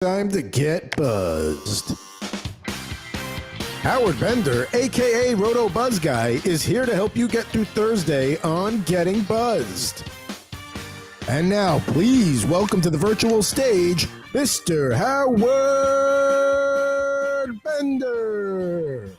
Time to get buzzed. Howard Bender, a.k.a. Roto Buzz Guy, is here to help you get through Thursday on Getting Buzzed. And now, please welcome to the virtual stage, Mr. Howard Bender.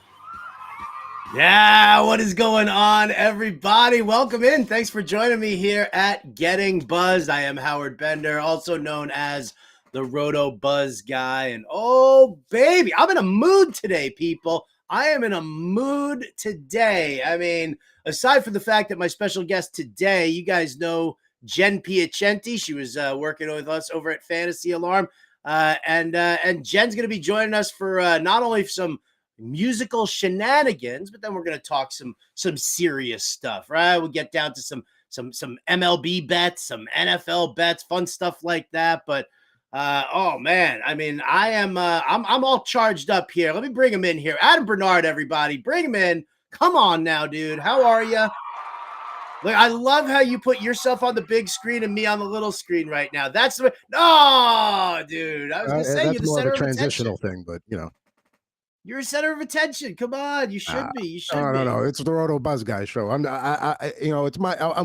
Yeah, what is going on, everybody? Welcome in. Thanks for joining me here at Getting Buzzed. I am Howard Bender, also known as the Roto Buzz Guy. And oh, baby, I'm in a mood today, people. I am in a mood today. I mean, aside from the fact that my special guest today, you guys know Jen Piacenti. She was working with us over at Fantasy Alarm. And Jen's going to be joining us for not only some musical shenanigans, but then we're going to talk some serious stuff, right? We'll get down to some MLB bets, some NFL bets, fun stuff like that. But oh man, I mean, I'm all charged up here. Let me bring him in here. Adam Bernard, everybody, bring him in. Come on now, dude. How are you? Look, I love how you put yourself on the big screen and me on the little screen right now. That's the no, dude. I was gonna say you're the center of transitional attention. thing, but you know. You're a center of attention. Come on, you should be. You should be. No. It's the Roto Buzz Guy show. I'm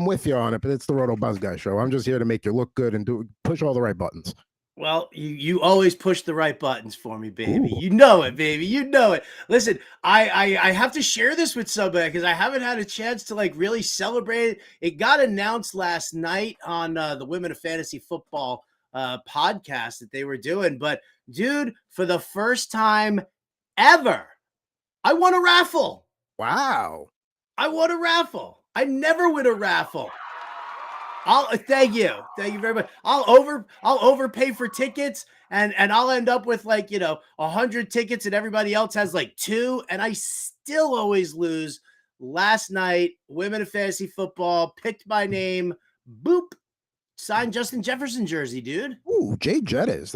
with you on it, but it's the Roto Buzz Guy show. I'm just here to make you look good and push all the right buttons. Well, you always push the right buttons for me, baby. Ooh. You know it, baby. You know it. Listen, I have to share this with somebody because I haven't had a chance to like really celebrate it. It got announced last night on the Women of Fantasy Football podcast that they were doing. But dude, for the first time ever, I won a raffle. Wow. I won a raffle. I never win a raffle. Thank you very much. I'll overpay for tickets and I'll end up with 100 tickets and everybody else has like 2 and I still always lose. Last night, Women of Fantasy Football picked my name. Boop. Signed Justin Jefferson jersey, dude. Ooh, Jay Jettis.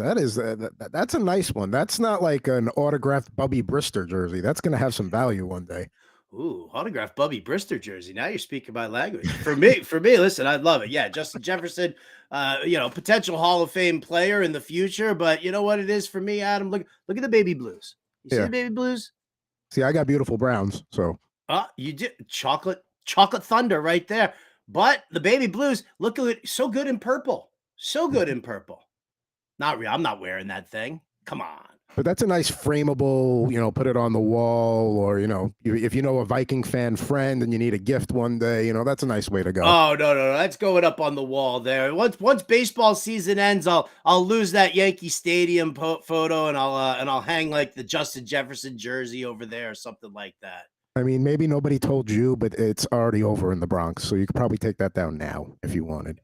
That's a nice one. That's not like an autographed Bubby Brister jersey. That's going to have some value one day. Ooh, autographed Bubby Brister jersey. Now you're speaking my language. For me, listen, I'd love it. Yeah, Justin Jefferson, potential Hall of Fame player in the future. But you know what it is for me, Adam? Look at the baby blues. You see the baby blues? See, I got beautiful browns, so. You did chocolate thunder right there. But the baby blues look so good in purple. So good in purple. Not real. I'm not wearing that thing. Come on. But that's a nice frameable, put it on the wall, or, if you know a Viking fan friend and you need a gift one day, that's a nice way to go. Oh, no. That's going up on the wall there. Once baseball season ends, I'll lose that Yankee Stadium photo and I'll hang like the Justin Jefferson jersey over there or something like that. I mean, maybe nobody told you, but it's already over in the Bronx, so you could probably take that down now if you wanted,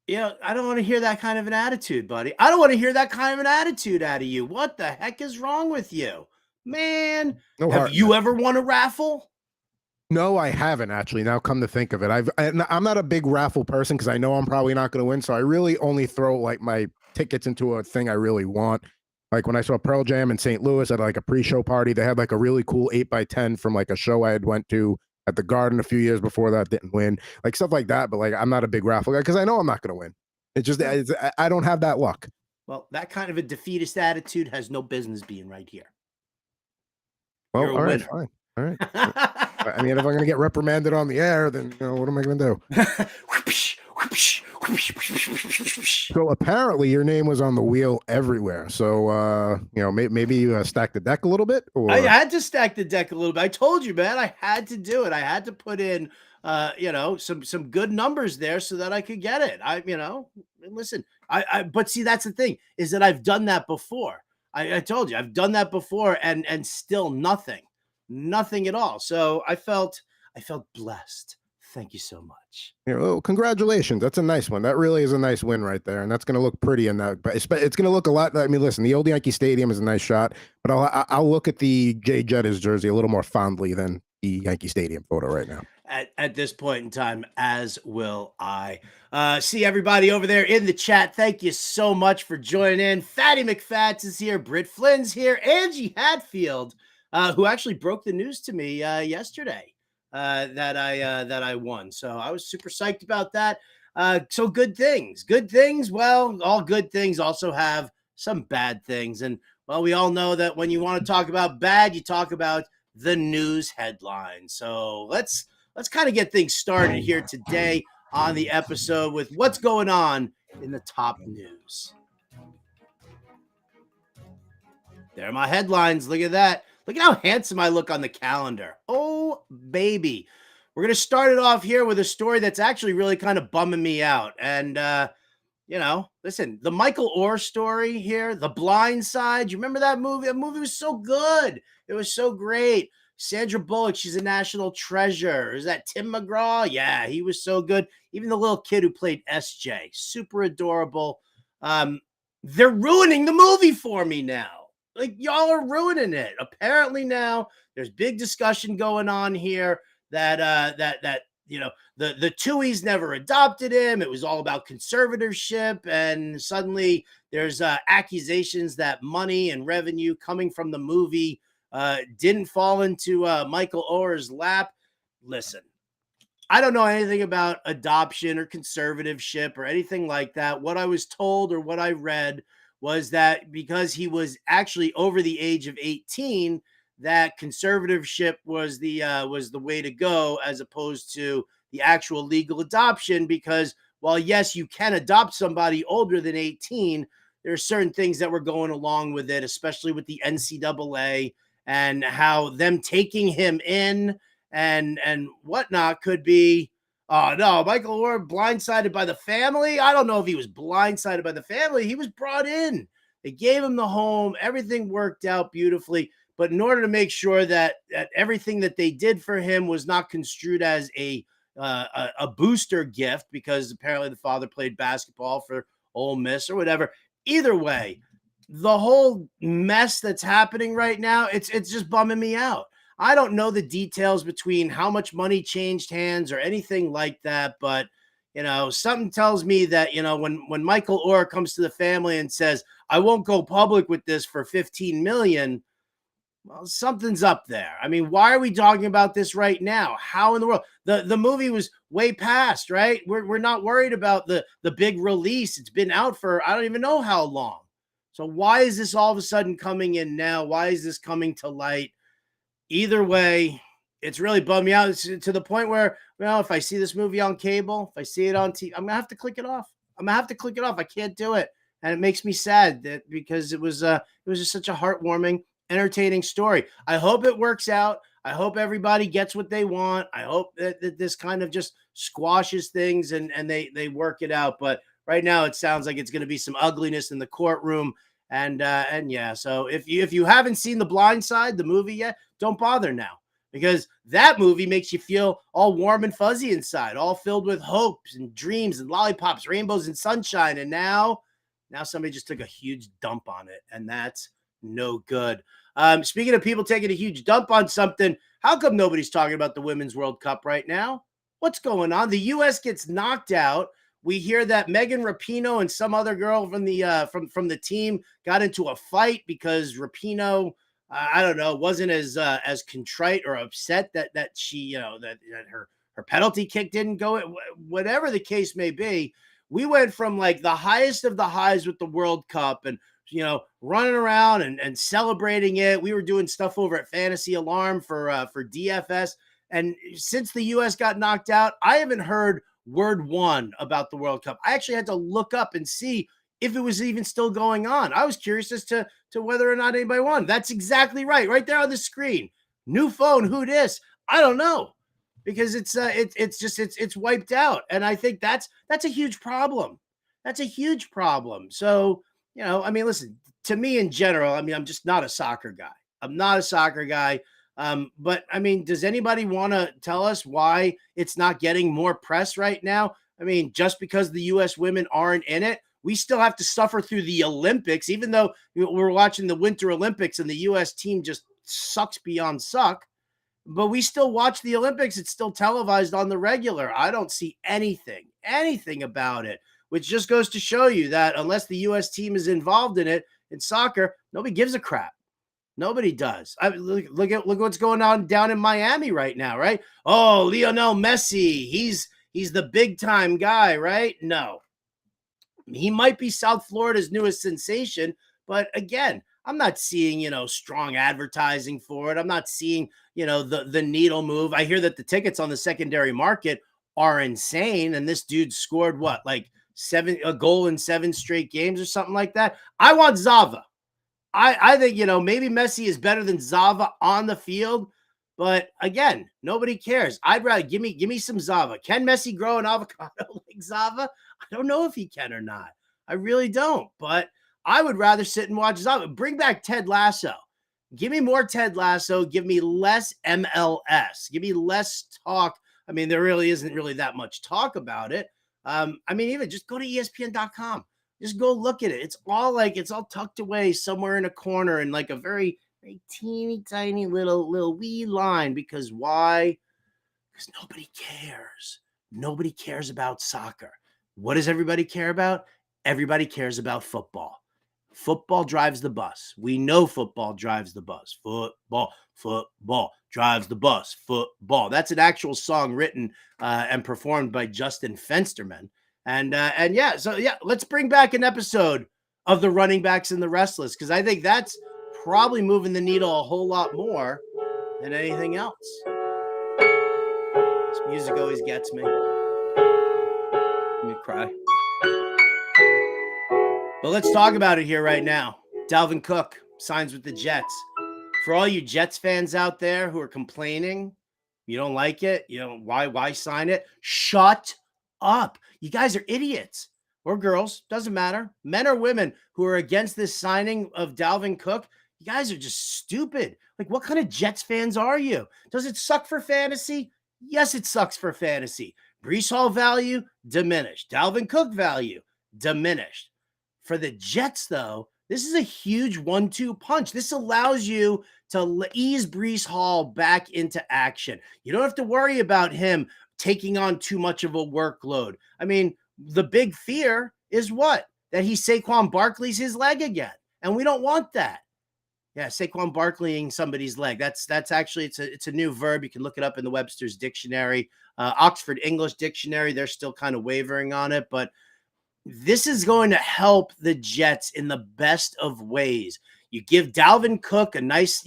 Yeah, I don't want to hear that kind of an attitude, buddy. I don't want to hear that kind of an attitude out of you. What the heck is wrong with you? Man, have you ever won a raffle? No, I haven't actually. Now, come to think of it, I'm not a big raffle person because I know I'm probably not going to win. So I really only throw like my tickets into a thing I really want. Like when I saw Pearl Jam in St. Louis at like a pre-show party, they had like a really cool 8x10 from like a show I had went to at the Garden a few years before that, didn't win, like stuff like that. But like, I'm not a big raffle guy because I know I'm not going to win. It's just, I don't have that luck. Well, that kind of a defeatist attitude has no business being right here. Well, all right, fine. All right. I mean, if I'm going to get reprimanded on the air, then what am I going to do? So apparently your name was on the wheel everywhere. So, maybe you stacked the deck a little bit? Or? I had to stack the deck a little bit. I told you, man, I had to do it. I had to put in, some good numbers there so that I could get it. Listen, but see, that's the thing is that I've done that before. I told you I've done that before and still nothing at all. So I felt blessed. Thank you so much. Well, congratulations. That's a nice one. That really is a nice win right there. And that's going to look pretty in that. But it's going to look a lot. I mean, listen, the old Yankee Stadium is a nice shot, but I'll look at the Jay Jettis jersey a little more fondly than the Yankee Stadium photo right now. At this point in time, as will I. See everybody over there in the chat. Thank you so much for joining in. Fatty McFats is here. Britt Flynn's here. Angie Hatfield, who actually broke the news to me yesterday. That I won. So I was super psyched about that. So good things. Well, all good things also have some bad things. And well, we all know that when you want to talk about bad, you talk about the news headlines. So let's kind of get things started here today on the episode with what's going on in the top news. There are my headlines. Look at that. Look at how handsome I look on the calendar. Oh, baby. We're going to start it off here with a story that's actually really kind of bumming me out. And, listen, the Michael Oher story here, The Blindside. You remember that movie? That movie was so good. It was so great. Sandra Bullock, she's a national treasure. Is that Tim McGraw? Yeah, he was so good. Even the little kid who played SJ, super adorable. They're ruining the movie for me now. Like, y'all are ruining it. Apparently now there's big discussion going on here that the Tuohys never adopted him. It was all about conservatorship, and suddenly there's accusations that money and revenue coming from the movie didn't fall into Michael Oher's lap. Listen, I don't know anything about adoption or conservatorship or anything like that. What I was told or what I read was that because he was actually over the age of 18, that conservatorship was the way to go, as opposed to the actual legal adoption. Because while yes, you can adopt somebody older than 18, there are certain things that were going along with it, especially with the NCAA and how them taking him in and whatnot could be. Oh, no, Michael Oher blindsided by the family. I don't know if he was blindsided by the family. He was brought in. They gave him the home. Everything worked out beautifully. But in order to make sure that everything that they did for him was not construed as a booster gift, because apparently the father played basketball for Ole Miss or whatever. Either way, the whole mess that's happening right now, it's just bumming me out. I don't know the details between how much money changed hands or anything like that, but something tells me that when Michael Oher comes to the family and says, "I won't go public with this for $15 million," well, something's up there. I mean, why are we talking about this right now? How in the world? The movie was way past, right? We're not worried about the big release. It's been out for I don't even know how long. So why is this all of a sudden coming in now? Why is this coming to light? Either way, it's really bummed me out. It's to the point where, if I see this movie on cable, if I see it on TV, I'm going to have to click it off. I can't do it. And it makes me sad because it was just such a heartwarming, entertaining story. I hope it works out. I hope everybody gets what they want. I hope that this kind of just squashes things and they work it out. But right now it sounds like it's going to be some ugliness in the courtroom. And yeah, so if you haven't seen The Blind Side, the movie yet, don't bother now, because that movie makes you feel all warm and fuzzy inside, all filled with hopes and dreams and lollipops, rainbows and sunshine. And now somebody just took a huge dump on it, and that's no good. Speaking of people taking a huge dump on something, how come nobody's talking about the Women's World Cup right now? What's going on? The U.S. gets knocked out. We hear that Megan Rapinoe and some other girl from the from the team got into a fight because Rapinoe, I don't know, wasn't as contrite or upset that she that her penalty kick didn't go. Whatever the case may be, we went from like the highest of the highs with the World Cup and running around and celebrating it. We were doing stuff over at Fantasy Alarm for DFS, and since the U.S. got knocked out, I haven't heard word one about the World Cup. I actually had to look up and see if it was even still going on. I was curious as to whether or not anybody won. That's exactly right there on the screen. New phone, who dis? I don't know, because it's wiped out, and I think that's a huge problem. That's a huge problem. So listen, to me in general, I'm just not a soccer guy. I'm not a soccer guy. But does anybody want to tell us why it's not getting more press right now? Just because the U.S. women aren't in it, we still have to suffer through the Olympics, even though we're watching the Winter Olympics and the U.S. team just sucks beyond suck. But we still watch the Olympics. It's still televised on the regular. I don't see anything about it, which just goes to show you that unless the U.S. team is involved in it, in soccer, nobody gives a crap. Nobody does. Look at what's going on down in Miami right now, right? Oh, Lionel Messi, he's the big time guy, right? No, he might be South Florida's newest sensation, But again, I'm not seeing, strong advertising for it. I'm not seeing, the needle move. I hear that the tickets on the secondary market are insane. And this dude scored what, like a goal in 7 straight games or something like that. I want Zava. I think, maybe Messi is better than Zava on the field. But again, nobody cares. I'd rather give me some Zava. Can Messi grow an avocado like Zava? I don't know if he can or not. I really don't. But I would rather sit and watch Zava. Bring back Ted Lasso. Give me more Ted Lasso. Give me less MLS. Give me less talk. I mean, there really isn't really that much talk about it. Even just go to ESPN.com. Just go look at it. It's all tucked away somewhere in a corner in like a very, very teeny tiny little wee line. Because why? Because nobody cares. Nobody cares about soccer. What does everybody care about? Everybody cares about football. Football drives the bus. We know football drives the bus. Football drives the bus. Football. That's an actual song written and performed by Justin Fensterman. And let's bring back an episode of the running backs and the restless, because I think that's probably moving the needle a whole lot more than anything else. This music always gets me. Let me cry. But let's talk about it here right now. Dalvin Cook signs with the Jets. For all you Jets fans out there who are complaining, you don't like it, why sign it? Shut up. You guys are idiots. Or girls, doesn't matter. Men or women who are against this signing of Dalvin Cook, you guys are just stupid. Like, what kind of Jets fans are you? Does it suck for fantasy? Yes, it sucks for fantasy. Breece Hall value, diminished. Dalvin Cook value, diminished. For the Jets, though, this is a huge 1-2 punch. This allows you to ease Breece Hall back into action. You don't have to worry about him taking on too much of a workload. I mean, the big fear is what? That he's Saquon Barkley's his leg again. And we don't want that. Yeah, Saquon Barkleying somebody's leg. That's actually, it's a new verb. You can look it up in the Webster's Dictionary. Oxford English Dictionary, they're still kind of wavering on it. But this is going to help the Jets in the best of ways. You give Dalvin Cook a nice,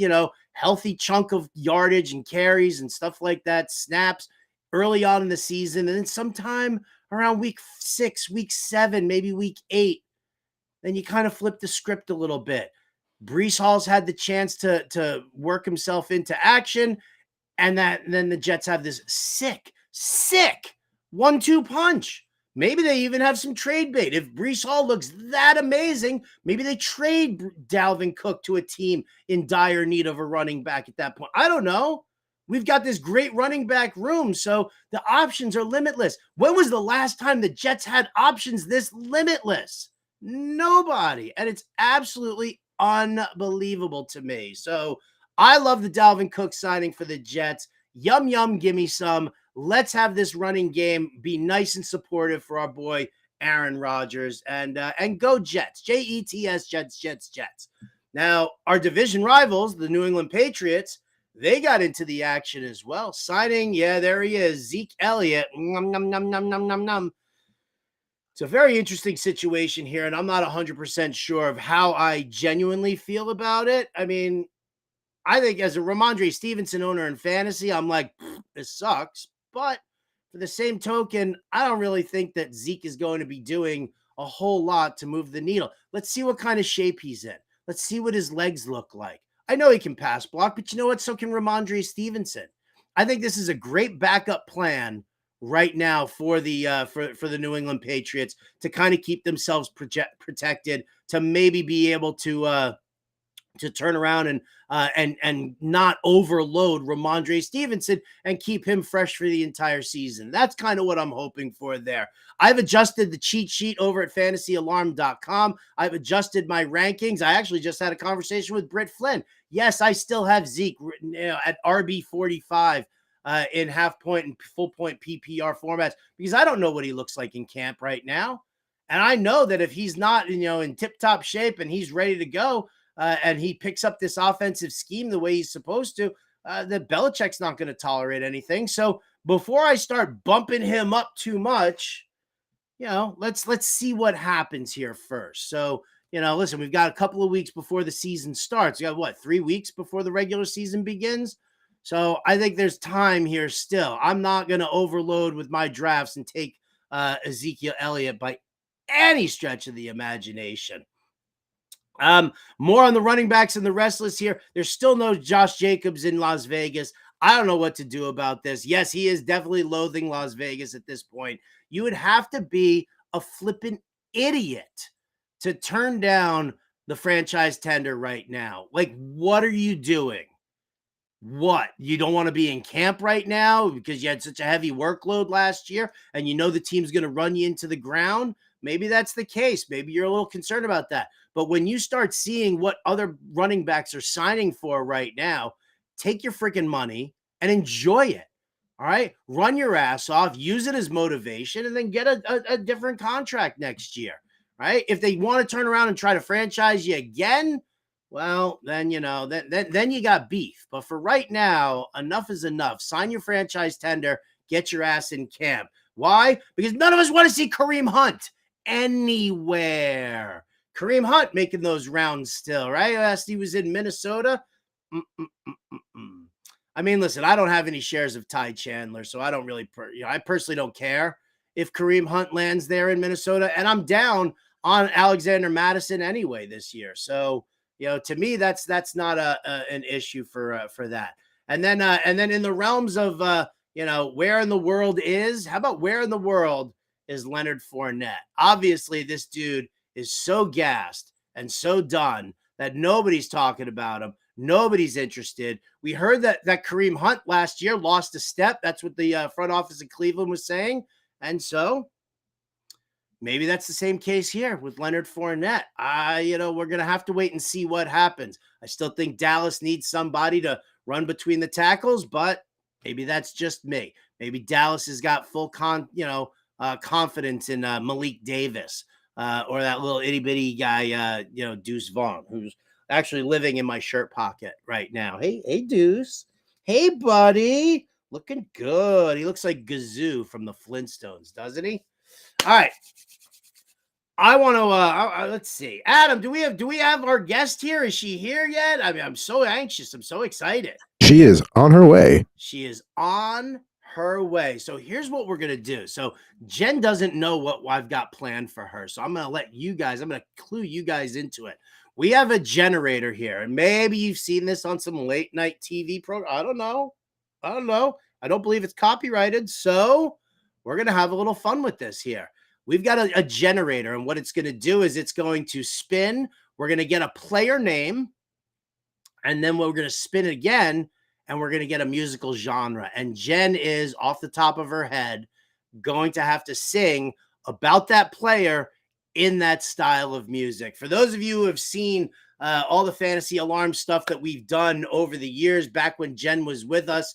healthy chunk of yardage and carries and stuff like that, snaps early on in the season. And then sometime around week 6, week 7, maybe week 8, then you kind of flip the script a little bit. Breece Hall's had the chance to work himself into action. And then the Jets have this sick 1-2 punch. Maybe they even have some trade bait. If Breece Hall looks that amazing, maybe they trade Dalvin Cook to a team in dire need of a running back at that point. I don't know. We've got this great running back room, so the options are limitless. When was the last time the Jets had options this limitless? Nobody. And it's absolutely unbelievable to me. So I love the Dalvin Cook signing for the Jets. Yum, give me some. Let's have this running game be nice and supportive for our boy Aaron Rodgers, and go Jets. Jets, Jets. Now, our division rivals, the New England Patriots, they got into the action as well. Signing, there he is, Zeke Elliott. It's a very interesting situation here, and I'm not 100% sure of how I genuinely feel about it. I mean, I think as a Rhamondre Stevenson owner in fantasy, I'm like, this sucks. But for the same token, I don't really think that Zeke is going to be doing a whole lot to move the needle. Let's see what kind of shape he's in. Let's see what his legs look like. I know he can pass block, but you know what? So can Rhamondre Stevenson. I think this is a great backup plan right now for the for the New England Patriots to kind of keep themselves protected, to maybe be able to turn around and not overload Rhamondre Stevenson and keep him fresh for the entire season. That's kind of what I'm hoping for there. I've adjusted the cheat sheet over at fantasyalarm.com. I've adjusted my rankings. I actually just had a conversation with Britt Flynn. Yes, I still have Zeke at RB 45 in half point and full point PPR formats, because I don't know what he looks like in camp right now. And I know that if he's not, in tip-top shape and he's ready to go, and he picks up this offensive scheme the way he's supposed to, that Belichick's not going to tolerate anything. So before I start bumping him up too much, let's see what happens here first. So, listen, we've got a couple of weeks before the season starts. We got what, 3 weeks before the regular season begins? So I think there's time here still. I'm not going to overload with my drafts and take Ezekiel Elliott by any stretch of the imagination. More on the running backs and the restless here. There's still no Josh Jacobs in Las Vegas. I don't know what to do about this. Yes, he is definitely loathing Las Vegas at this point. You would have to be a flippin' idiot to turn down the franchise tender right now. Like, what are you doing? What? You don't want to be in camp right now because you had such a heavy workload last year and you know the team's going to run you into the ground? Maybe that's the case. Maybe you're a little concerned about that. But when you start seeing what other running backs are signing for right now, take your freaking money and enjoy it. All right? Run your ass off, use it as motivation, and then get a different contract next year. Right? If they want to turn around and try to franchise you again, well, then, then you got beef. But for right now, enough is enough. Sign your franchise tender, get your ass in camp. Why? Because none of us want to see Kareem Hunt anywhere. Kareem Hunt making those rounds still, right? Last he was in Minnesota. I mean, listen, I don't have any shares of Ty Chandler, so I don't really, I personally don't care if Kareem Hunt lands there in Minnesota, and I'm down on Alexander Madison anyway this year. So, to me, that's not an issue for that. And then in the realms of where in the world is? How about where in the world is Leonard Fournette? Obviously, this dude is so gassed and so done that nobody's talking about him. Nobody's interested. We heard that Kareem Hunt last year lost a step. That's what the front office in Cleveland was saying. And so maybe that's the same case here with Leonard Fournette. We're going to have to wait and see what happens. I still think Dallas needs somebody to run between the tackles, but maybe that's just me. Maybe Dallas has got full confidence in Malik Davis or that little itty bitty guy, Deuce Vaughn, who's actually living in my shirt pocket right now. Hey, Deuce. Hey, buddy. Looking good. He looks like Gazoo from the Flintstones, doesn't he? All right. I want to let's see. Adam, do we have our guest here? Is she here yet? I mean, I'm so anxious. I'm so excited. She is on her way. She is on her way. So here's what we're going to do. So Jen doesn't know what I've got planned for her. So I'm going to clue you guys into it. We have a generator here, and maybe you've seen this on some late night TV program. I don't know. I don't believe it's copyrighted. So we're going to have a little fun with this here. We've got a generator, and what it's going to do is it's going to spin. We're going to get a player name, and then we're going to spin it again, and we're going to get a musical genre. And Jen is, off the top of her head, going to have to sing about that player in that style of music. For those of you who have seen all the Fantasy Alarm stuff that we've done over the years, back when Jen was with us,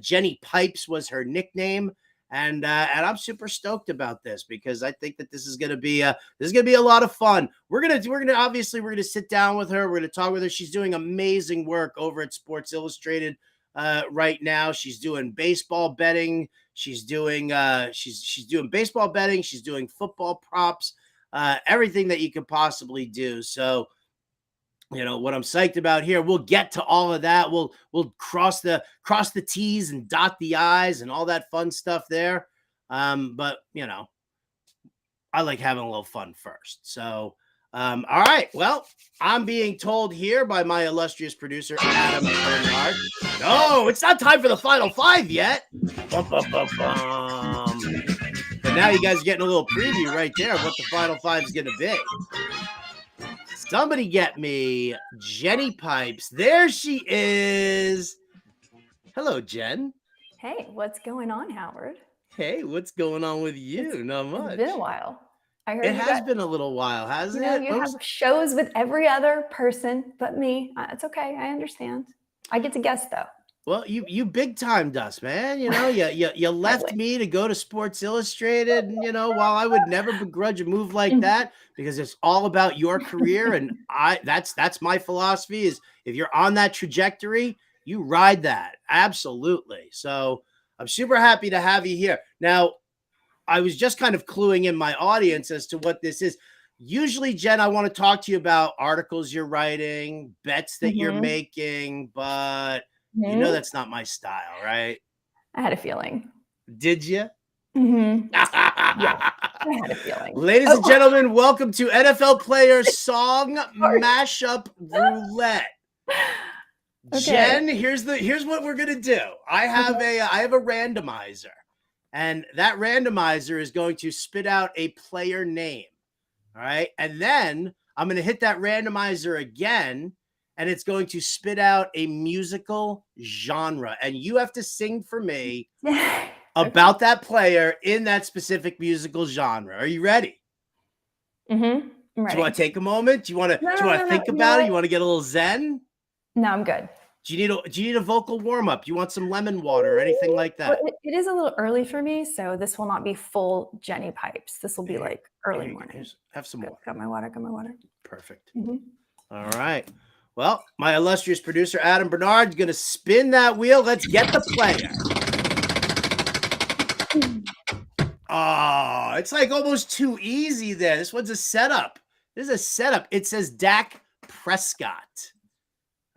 Jenny Pipes was her nickname. And I'm super stoked about this because I think that this is going to be a lot of fun. We're going to sit down with her. We're going to talk with her. She's doing amazing work over at Sports Illustrated right now. She's doing baseball betting. She's doing baseball betting. She's doing football props, everything that you could possibly do. So, what I'm psyched about here, we'll get to all of that. We'll cross the T's and dot the I's and all that fun stuff there. But I like having a little fun first. So, all right. Well, I'm being told here by my illustrious producer, Adam Bernard. No, it's not time for the final five yet. Bum, bum, bum, bum. But now you guys are getting a little preview right there of what the final five is going to be. Somebody get me Jenny Pipes. There she is. Hello, Jen. Hey, what's going on, Howard? Hey, what's going on with you? Not much. It's been a while. I heard it has been a little while, hasn't it? You have shows with every other person but me. It's okay. I understand. I get to guess, though. Well, you big timed us, man. You left me to go to Sports Illustrated, and while I would never begrudge a move like that because it's all about your career, and that's my philosophy is if you're on that trajectory, you ride that. Absolutely. So I'm super happy to have you here. Now, I was just kind of cluing in my audience as to what this is. Usually, Jen, I want to talk to you about articles you're writing, bets that you're Mhm. making, but you know that's not my style, right? I had a feeling. Did you? Yeah, I had a feeling. Ladies and gentlemen, welcome to NFL Player Song Sorry. Mashup Roulette. Okay. Jen, here's what we're gonna do. I have a randomizer, and that randomizer is going to spit out a player name. All right, and then I'm gonna hit that randomizer again, and it's going to spit out a musical genre, and you have to sing for me about that player in that specific musical genre. Are you ready? I'm ready. Do you want to take a moment? Do you want to think No, about it? You want to get a little zen? No, I'm good. Do you need a vocal warm up? Do you want some lemon water or anything like that? Well, it is a little early for me, so this will not be full Jenny pipes. This will be like early morning. Have some more. Got my water. Perfect. All right. Well, my illustrious producer Adam Bernard is going to spin that wheel. Let's get the player. Oh, it's like almost too easy there. This one's a setup. This is a setup. It says Dak Prescott.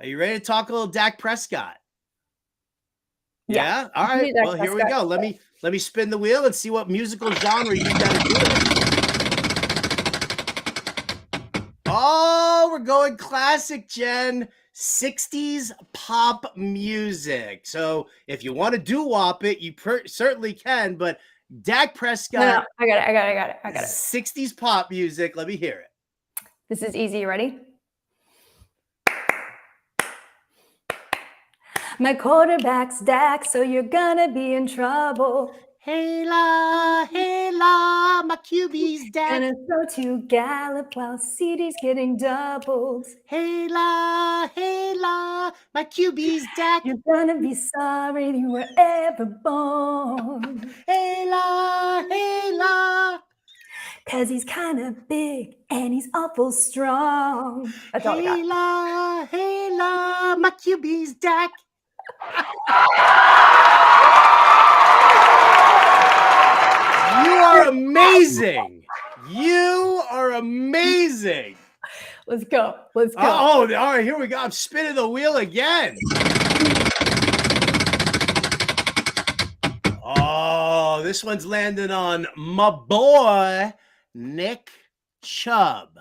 Are you ready to talk a little Dak Prescott? Yeah? All right. Well, here we go. Let me spin the wheel and see what musical genre you got to do it. Oh, we're going classic, Jen. 60s pop music. So if you want to doo-wop it, you certainly can, but Dak Prescott. No, I got it. 60s pop music. Let me hear it. This is easy. You ready? My quarterback's Dak, so you're gonna be in trouble. Hey la, my QB's Dak. And it's so to Gallup while CD's getting doubled. Hey la, my QB's Dak. You're gonna be sorry you were ever born. Hey la. Cause he's kind of big and he's awful strong. That's all I got. Hey la, my QB's Dak. You are amazing. You are amazing. Let's go. Oh, all right, here we go. I'm spinning the wheel again. Oh, this one's landing on my boy, Nick Chubb.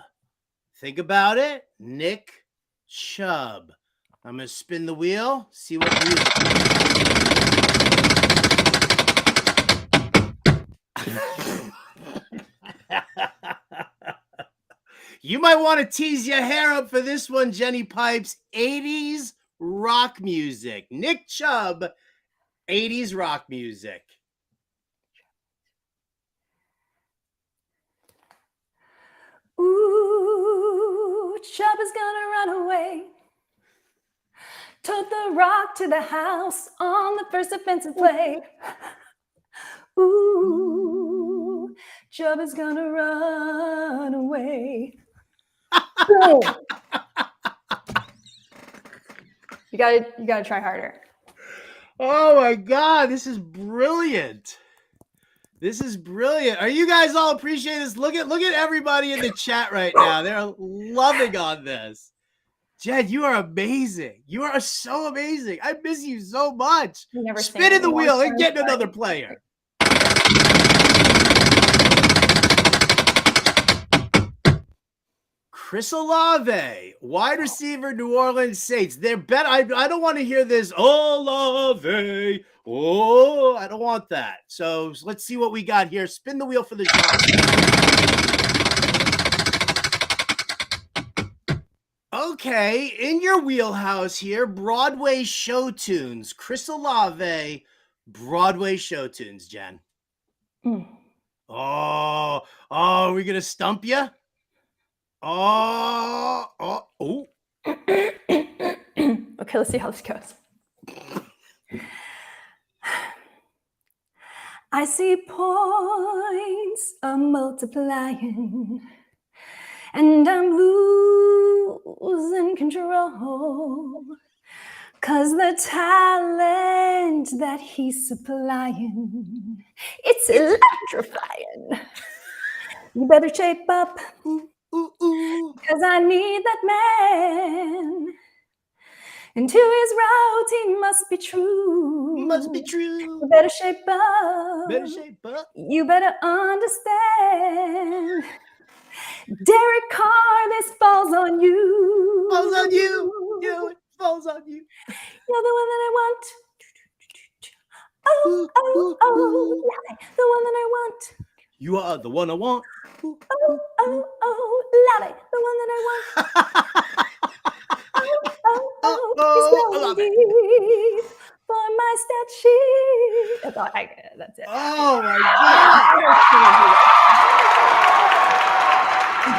Think about it. Nick Chubb. I'm going to spin the wheel, see what music. You might want to tease your hair up for this one, Jenny Pipes. 80s rock music. Nick Chubb, 80s rock music. Ooh, Chubb is gonna run away. Took the rock to the house on the first offensive play. Ooh, Chubb is gonna run away. You gotta try harder. Oh my God, this is brilliant. This is brilliant. Are you guys all appreciating this? Look at everybody in the chat right now. They're loving on this. Jen, you are amazing. You are so amazing. I miss you so much. Spinning the wheel and getting another player. Chris Olave, wide receiver, New Orleans Saints. They're better. I don't want to hear this. Olave. Oh, I don't want that. So let's see what we got here. Spin the wheel for the genre. Okay, in your wheelhouse here, Broadway show tunes. Chris Olave, Broadway show tunes, Jen. Oh, are we going to stump you? Oh. Okay, let's see how this goes. I see points are multiplying, and I'm losing control, 'cause the talent that he's supplying, it's electrifying. You better shape up, Because I need that man. And to his route, he must be true. Must be true. You better shape up. Better shape up. You better understand. Derek Carr, this falls on you. Falls on you. It falls on you. You're the one that I want. Oh, oh, oh, the one that I want. You are the one I want. Oh, oh, oh, Lolly, the one that I want. He's going deep for my stat sheet. That's all I get. That's it. Oh my God.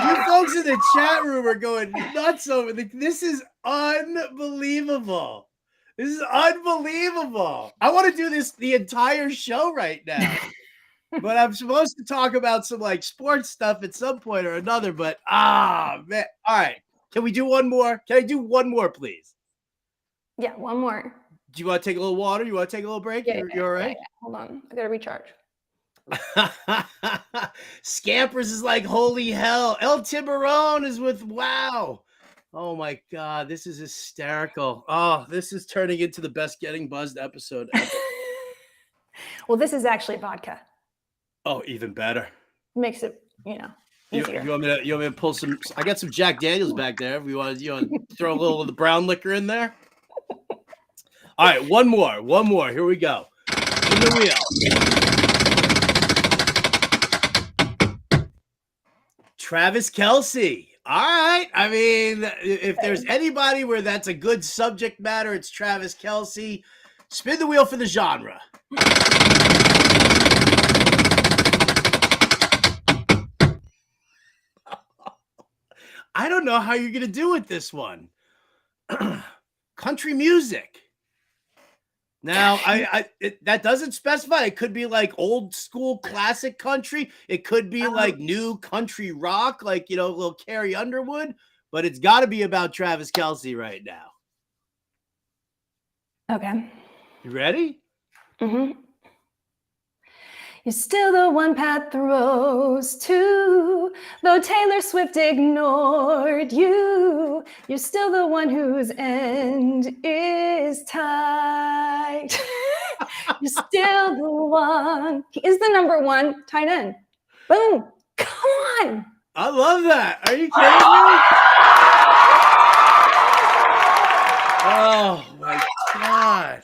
You folks in the chat room are going nuts over this. Is unbelievable. This is unbelievable. I want to do this the entire show right now. But I'm supposed to talk about some like sports stuff at some point or another. But man. All right. Can we do one more? Can I do one more, please? Yeah, one more. Do you want to take a little water? You want to take a little break? Yeah, You're all right? Yeah. Hold on. I gotta recharge. Scampers is like holy hell. El Tiburon is with wow. Oh my God, this is hysterical. Oh, this is turning into the best Getting Buzzed episode ever. Well, this is actually vodka. Oh, even better. Makes it, easier. You want me to pull some? I got some Jack Daniels back there. If you want to throw a little of the brown liquor in there. All right, one more. Here we go. In the wheel. Travis Kelce. All right. I mean, if there's anybody where that's a good subject matter, it's Travis Kelce. Spin the wheel for the genre. I don't know how you're going to do with this one. Country music. Now, that doesn't specify. It could be like old school classic country. It could be like new country rock, like, a little Carrie Underwood. But it's got to be about Travis Kelce right now. Okay. You ready? Mm-hmm. You're still the one Pat throws to, though Taylor Swift ignored you. You're still the one whose end is tight. You're still the one. He is the number one tight end. Boom. Come on. I love that. Are you kidding me? Oh, my God.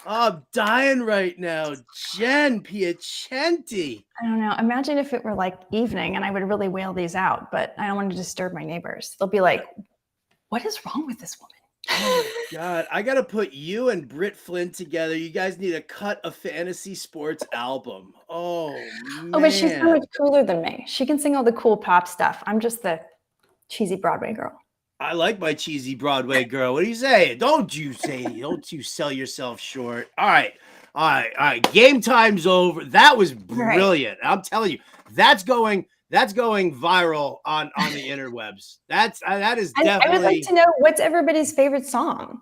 Oh, I'm dying right now. Jen Piacenti. I don't know. Imagine if it were like evening and I would really wail these out, but I don't want to disturb my neighbors. They'll be like, what is wrong with this woman? Oh, my God. I got to put you and Britt Flynn together. You guys need to cut a fantasy sports album. Oh, man. Oh, but she's so much cooler than me. She can sing all the cool pop stuff. I'm just the cheesy Broadway girl. I like my cheesy Broadway girl. What do you say? Don't you sell yourself short. All right. Game time's over. That was brilliant. Right. I'm telling you, that's going viral on the interwebs. That is definitely. I would like to know what's everybody's favorite song.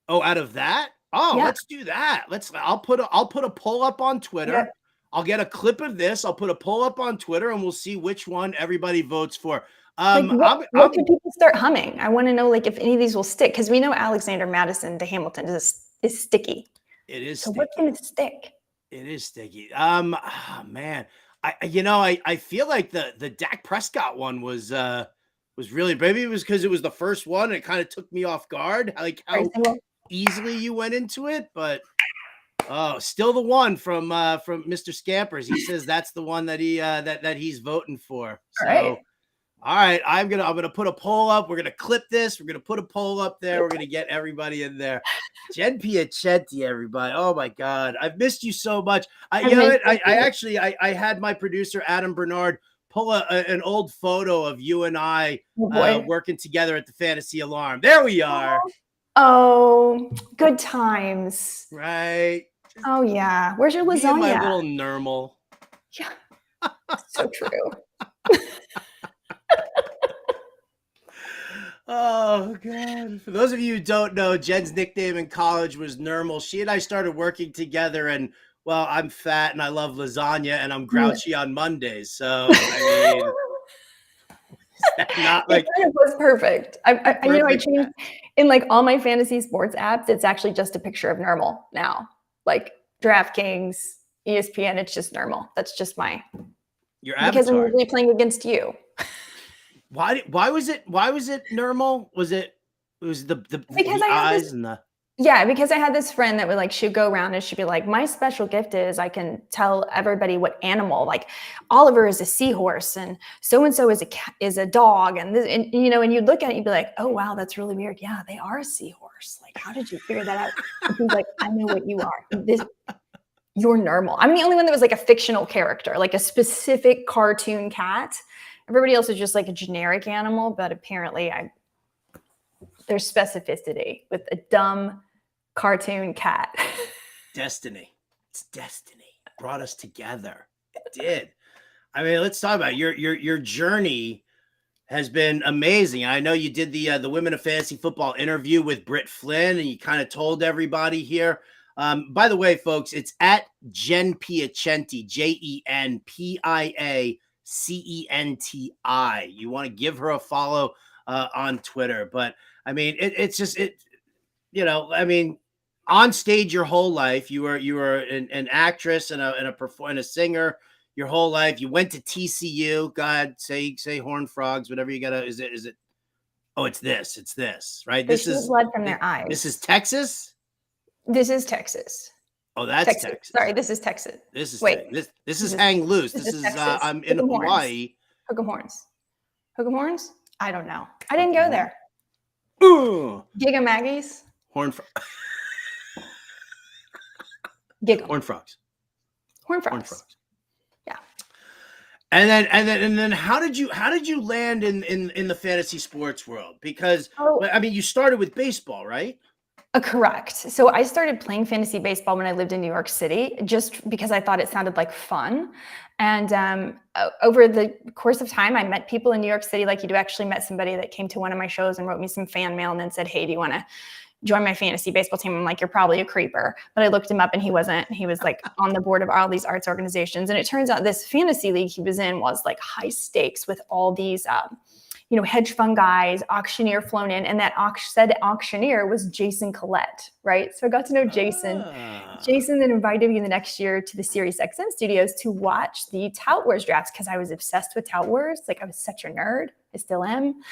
Oh, out of that? Oh, yeah. Let's do that. I'll put a poll up on Twitter. Yep. I'll get a clip of this. I'll put a poll up on Twitter and we'll see which one everybody votes for. What can people start humming? I want to know if any of these will stick, because we know Alexander Madison to Hamilton is sticky. It is. So sticky. What's going to stick? It is sticky. Man, I feel like the Dak Prescott one was really, maybe it was because it was the first one. And it kind of took me off guard, like how easily you went into it, but. Oh, still the one from Mr. Scampers. He says that's the one that that he's voting for. So. All right, I'm gonna put a poll up. We're gonna clip this. We're gonna put a poll up there. We're gonna get everybody in there. Jen Piacenti, everybody. Oh my God, I've missed you so much. I had my producer Adam Bernard pull an old photo of you and I working together at the Fantasy Alarm. There we are. Oh, good times. Right. Oh yeah. Where's your lasagna? My little Nermal. Yeah. So true. Oh, God. For those of you who don't know, Jen's nickname in college was Nermal. She and I started working together, and, well, I'm fat and I love lasagna, and I'm grouchy on Mondays. So, I mean, Not It like kind of was perfect. I perfect. changed in like all my fantasy sports apps. It's actually just a picture of normal now. Like DraftKings, ESPN, it's just normal. That's just Your because I'm avatar. usually playing against you. Why was it normal? Was it Because the I had this eyes and the Yeah, because I had this friend that would like, she'd go around and she'd be like, my special gift is I can tell everybody what animal, like Oliver is a seahorse and so is a cat, is a dog. And, this, and you'd look at it, you'd be like, oh, wow, that's really weird. Yeah, they are a seahorse. Like, how did you figure that out? And he's like, I know what you are. You're normal. I'm the only one that was like a fictional character, like a specific cartoon cat. Everybody else is just like a generic animal, but apparently there's specificity with a dumb cartoon cat. destiny. It's destiny. Brought us together. It did. I mean, let's talk about it. Your journey has been amazing. I know you did the Women of Fantasy Football interview with Britt Flynn, and you kind of told everybody here. By the way, folks, it's at Jen Piacenti, JenPiacenti. You want to give her a follow on Twitter. But I mean, I mean, on stage your whole life, you were an actress and a singer your whole life. You went to TCU. God, say Horned Frogs, whatever you gotta. Is it? Oh, it's this, right? They shoot blood from their eyes. This is Texas. This is Texas. Oh, that's Texas. Sorry, this is Texas. This is Hang Loose. This is I'm in Hawaii. Hook 'em horns. I don't know. I didn't go there. Giga Maggie's. Horn Frogs. Yeah. And then how did you land in the fantasy sports world? Because I mean, you started with baseball, right? Correct. So I started playing fantasy baseball when I lived in New York City, just because I thought it sounded like fun. And over the course of time, I met people in New York City, like you actually met somebody that came to one of my shows and wrote me some fan mail and then said, hey, do you want to join my fantasy baseball team? I'm like, you're probably a creeper. But I looked him up and he wasn't. He was like on the board of all these arts organizations. And it turns out this fantasy league he was in was like high stakes with all these hedge fund guys, auctioneer flown in, and that said auctioneer was Jason Collette, right? So I got to know Jason. Jason then invited me the next year to the Sirius XM studios to watch the Tout Wars drafts because I was obsessed with Tout Wars. Like I was such a nerd. I still am.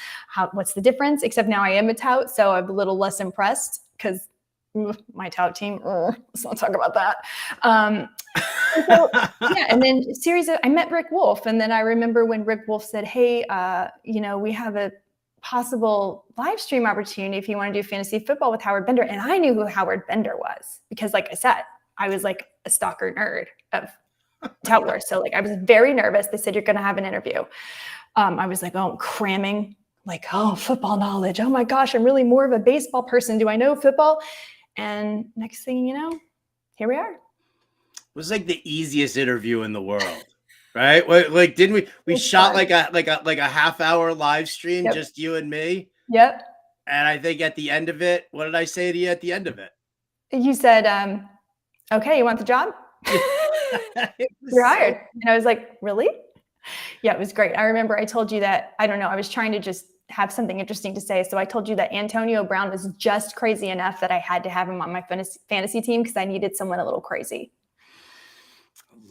What's the difference? Except now I am a tout, so I'm a little less impressed because my tout team, let's not talk about that. And then I met Rick Wolf. And then I remember when Rick Wolf said, hey, we have a possible live stream opportunity if you want to do fantasy football with Howard Bender. And I knew who Howard Bender was because, like I said, I was like a stalker nerd of Tout Wars. So like I was very nervous. They said, you're going to have an interview. I was like, oh, cramming, like, oh, football knowledge. Oh my gosh, I'm really more of a baseball person. Do I know football? And next thing you know, here we are. It was like the easiest interview in the world, right? Like, didn't we shot like a half hour live stream, just you and me? Yep. And I think at the end of it, what did I say to you at the end of it? You said, okay, you want the job? You're hired. And I was like, really? Yeah, it was great. I remember I told you that, I don't know, I was trying to just have something interesting to say. So I told you that Antonio Brown was just crazy enough that I had to have him on my fantasy team because I needed someone a little crazy.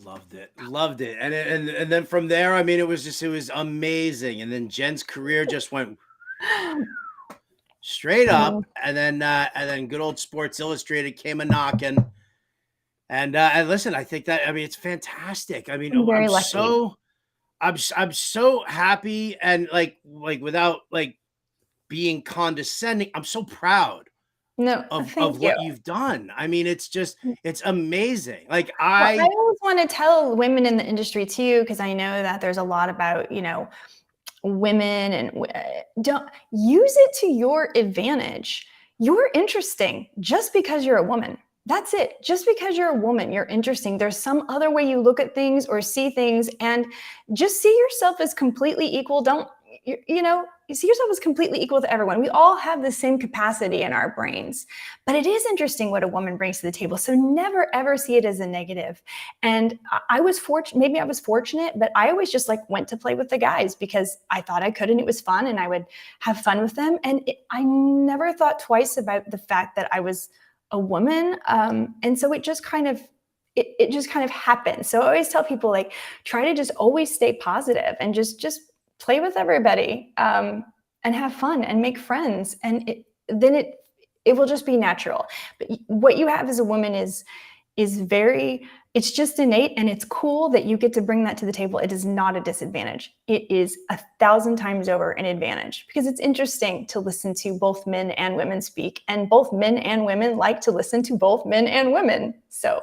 Loved it. And then from there, I mean, it was amazing. And then Jen's career just went straight up. And then good old Sports Illustrated came a knocking. And listen, I think that, I mean, it's fantastic. I mean, I'm very lucky. I'm so happy and like without like being condescending, I'm so proud of what you've done. I mean, it's amazing. Like I always want to tell women in the industry too, because I know that there's a lot about, women and don't use it to your advantage. You're interesting just because you're a woman. That's it. Just because you're a woman, you're interesting. There's some other way you look at things or see things, and just see yourself as completely equal. Don't, you see yourself as completely equal to everyone. We all have the same capacity in our brains, but it is interesting what a woman brings to the table. So never ever see it as a negative. And I was fortunate, maybe I was fortunate, but I always just like went to play with the guys because I thought I could and it was fun and I would have fun with them. And I never thought twice about the fact that I was a woman. And so it just kind of, it just kind of happened. So I always tell people like, try to just always stay positive and just play with everybody and have fun and make friends. And then it will just be natural. But what you have as a woman is very, it's just innate and it's cool that you get to bring that to the table. It is not a disadvantage. It is 1,000 times over an advantage because it's interesting to listen to both men and women speak, and both men and women like to listen to both men and women. So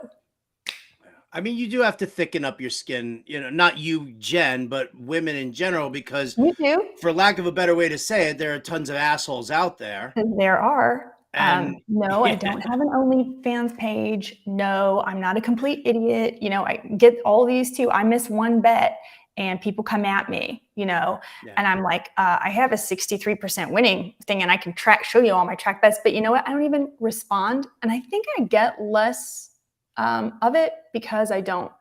I mean, you do have to thicken up your skin, not you, Jen, but women in general, because you do. For lack of a better way to say it, there are tons of assholes out there. There are. And no, I don't have an OnlyFans page. No, I'm not a complete idiot. I get all these too. I miss one bet and people come at me, and I'm like, I have a 63% winning thing and I can show you all my track bets, but you know what? I don't even respond. And I think I get less of it because I don't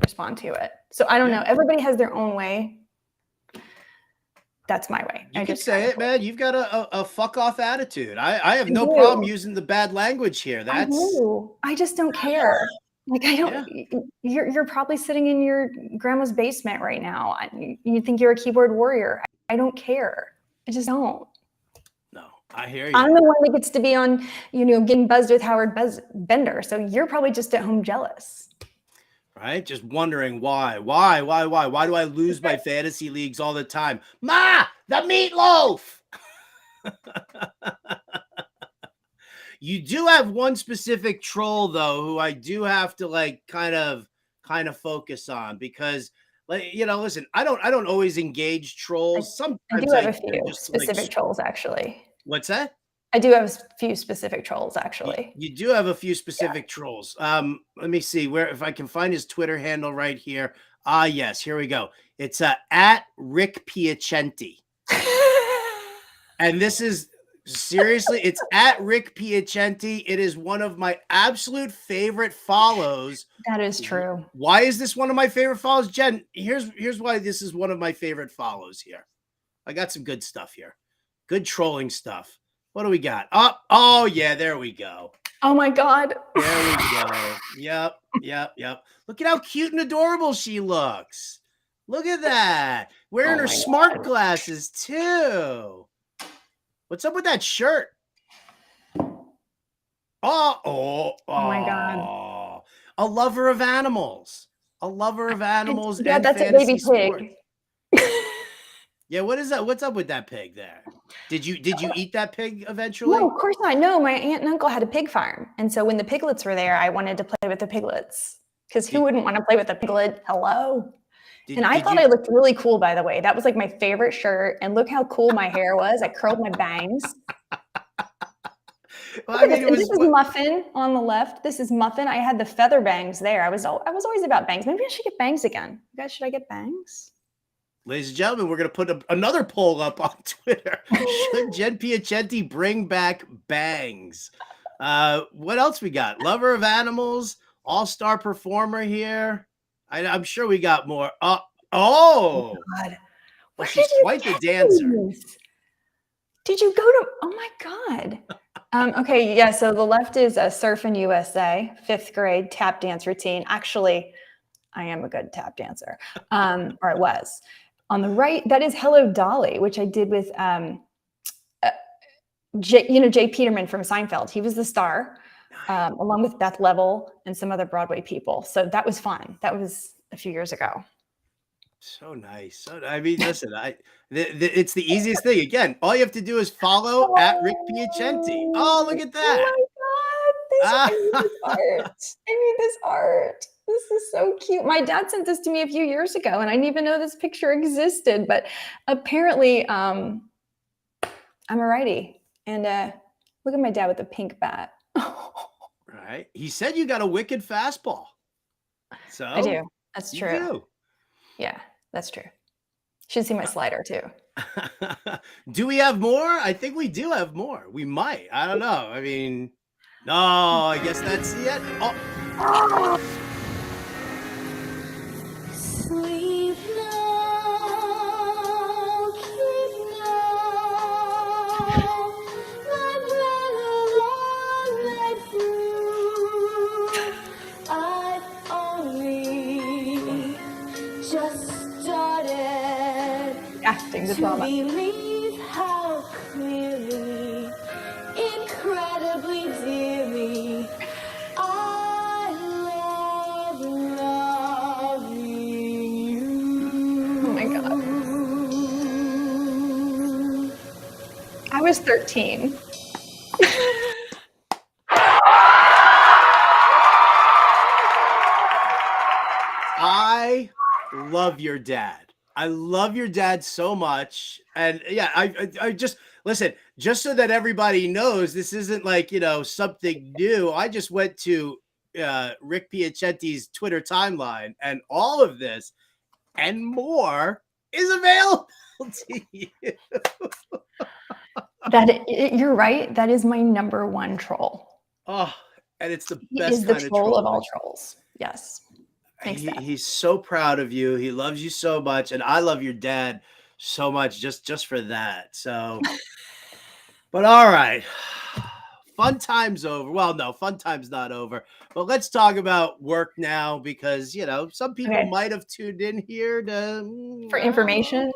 respond to it. So I don't know. Everybody has their own way. That's my way. You can say it, man. You've got a fuck off attitude. I have no problem using the bad language here. I just don't care. Like I don't. You're probably sitting in your grandma's basement right now. You think you're a keyboard warrior. I don't care. I just don't. No, I hear you. I'm the one that gets to be on, getting buzzed with Howard Bender. So you're probably just at home jealous. Right? Just wondering why do I lose my fantasy leagues all the time? Ma, the meatloaf. You do have one specific troll though, who I do have to like kind of focus on because listen, I don't always engage trolls. Sometimes I do have a few specific trolls actually. What's that? I do have a few specific trolls, actually. You do have a few specific trolls. Let me see if I can find his Twitter handle right here. Yes, here we go. It's at Rick Piacenti. And this is seriously, it's at Rick Piacenti. It is one of my absolute favorite follows. That is true. Why is this one of my favorite follows? Jen, here's why this is one of my favorite follows here. I got some good stuff here. Good trolling stuff. What do we got? Oh yeah, there we go. Oh my God. There we go. Yep. Look at how cute and adorable she looks. Look at that. Wearing her smart glasses too. What's up with that shirt? Oh my God. A lover of animals. Yeah, that's a baby pig. Yeah, what is that? What's up with that pig there? Did you eat that pig eventually? No, of course not. No, my aunt and uncle had a pig farm. And so when the piglets were there, I wanted to play with the piglets. Because who wouldn't want to play with a piglet? Hello. I thought I looked really cool, by the way. That was like my favorite shirt. And look how cool my hair was. I curled my bangs. Well, this is Muffin on the left. This is Muffin. I had the feather bangs there. I was always about bangs. Maybe I should get bangs again. You guys, should I get bangs? Ladies and gentlemen, we're going to put another poll up on Twitter. Should Jen Piacenti bring back bangs? What else we got? Lover of animals, all-star performer here. I'm sure we got more. Oh God. Well, she's quite the dancer. Did you go to? Oh my God. Okay, yeah. So the left is Surfing USA, 5th grade tap dance routine. Actually, I am a good tap dancer, or I was. On the right, that is Hello Dolly, which I did with Jay Peterman from Seinfeld. He was the star, along with Beth Level and some other Broadway people. So that was fun. That was a few years ago. So nice. So I mean, listen, it's the easiest thing. Again, all you have to do is follow at Rick Piacenti. Oh, look at that. Oh my God. I need this art. I need this art. This is so cute. My dad sent this to me a few years ago, and I didn't even know this picture existed. But apparently, I'm a righty. And look at my dad with the pink bat. Right. He said you got a wicked fastball. So I do. That's true. You do. Yeah, that's true. Should see my slider too. Do we have more? I think we do have more. We might. I don't know. I mean, no, I guess that's it. Oh. Sleep now, keep now, my brother won't let through. I've only just started Acting the to drama. believe how clearly, incredibly dearly, I love loving you. Oh my God. I was 13. I love your dad. I love your dad so much. And yeah, I just listen, just so that everybody knows this isn't like, something new. I just went to Rick Piacenti's Twitter timeline, and all of this and more is available to you. You're right. That is my number one troll. Oh, and it's the He best is the kind troll of of all trolls. Yes. Thanks, Dad. He's so proud of you. He loves you so much, and I love your dad so much just for that. So, but all right, fun time's over. Well, no, fun time's not over. But let's talk about work now, because some people Okay. might have tuned in here to For information.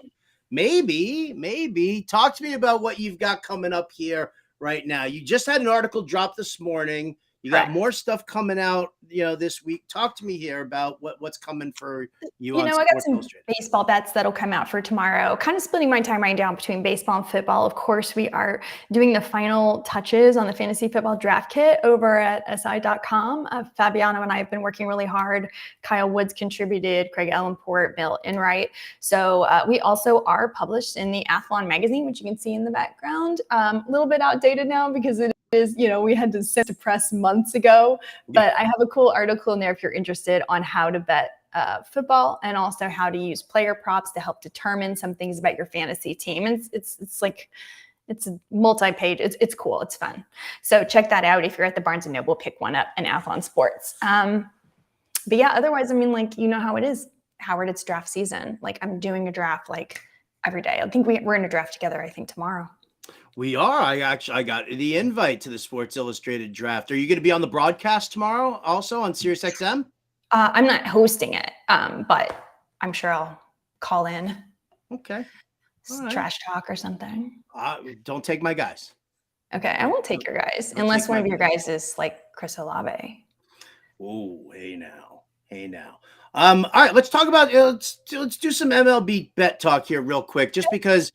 Maybe talk to me about what you've got coming up here right now. You just had an article drop this morning. You got Correct. more stuff coming out, this week. Talk to me here about what's coming for you. I got some baseball bets that'll come out for tomorrow. Kind of splitting my time right now between baseball and football. Of course, we are doing the final touches on the fantasy football draft kit over at si.com. Fabiano and I have been working really hard. Kyle Woods contributed, Craig Ellenport, Bill Enright. So we also are published in the Athlon magazine, which you can see in the background. A little bit outdated now because it is, we had to send to press months ago, but I have a cool article in there if you're interested on how to bet football, and also how to use player props to help determine some things about your fantasy team. And it's a multi-page. It's cool. It's fun. So check that out if you're at the Barnes & Noble. Pick one up in Athlon Sports. But yeah, otherwise, how it is. Howard, it's draft season. I'm doing a draft every day. I think we're in a draft together, I think tomorrow. We are. I got the invite to the Sports Illustrated draft. Are you going to be on the broadcast tomorrow also on SiriusXM? I'm not hosting it, but I'm sure I'll call in. Okay. Right. Trash talk or something. Don't take my guys. Okay, I won't take your guys unless one of your guys is like Chris Olave. Oh, hey now. All right, let's talk about let's do some MLB bet talk here real quick, just because.